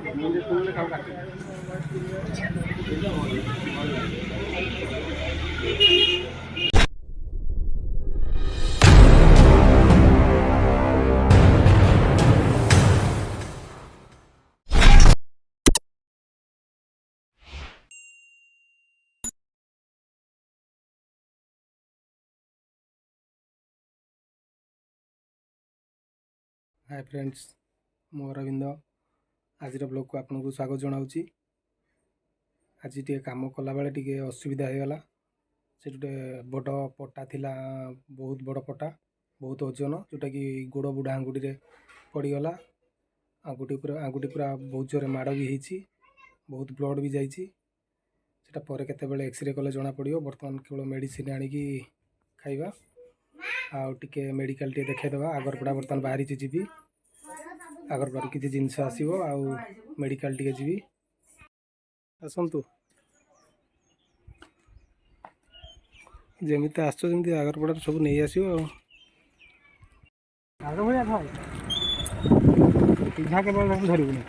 Hi friends, मो अरविंद आज blog को आपको स्वागत जनाऊँगी। आज टे काम कला बेले टे असुविधा हो गला। से गोटे बड़ पटा थिला, बहुत बड़ पटा, बहुत ओजन, जोटा कि गोड़ बुढ़ा आंगुठी रे पड़गला। आंगुठी पूरा बहुत जोर माड़ भी होती, बहुत ब्लड भी जाइए। पर केतेबेले एक्सरे कले जना पड़ो। बर्तमान केवल मेडिसिन आनिकी खाइबा आउे मेडिकल टे देखा। आगरपड़ा बर्तमान बाहरी जी आगरपड़ा किसी जिनस आसो मेडिकल टे जी आसतु जमी आसमी आगरपड़ा सब नहीं आसो आग भाया पिझा केवल धरबुनि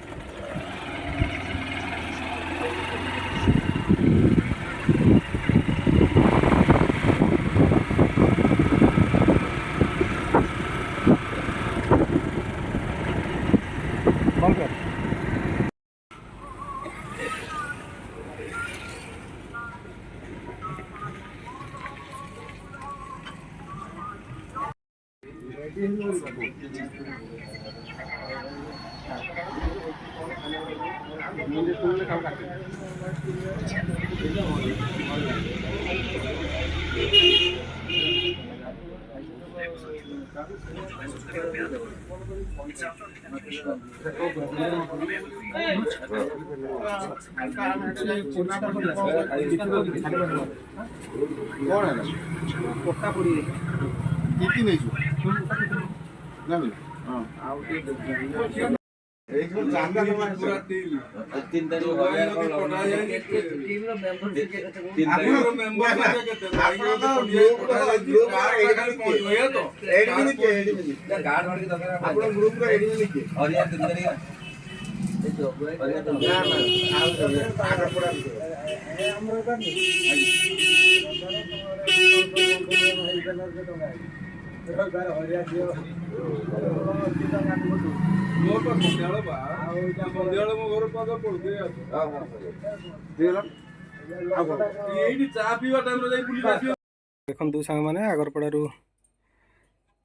देखु सांग मैंने आगरपड़ू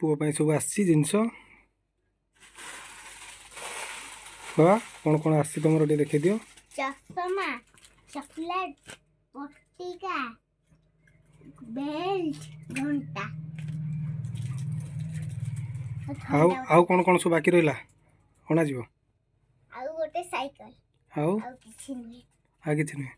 पुओ सब आसी जिनस बाबा कौन कौन आसी तुम देखे दियो। चश्मा, चॉकलेट, पट्टिका, बेल्ट, घंटा। आउ कौन कौन सब बाकी रहा अणा जीव आउ गोटे साइकिल आउ किछि नहीं। आ किछि नहीं।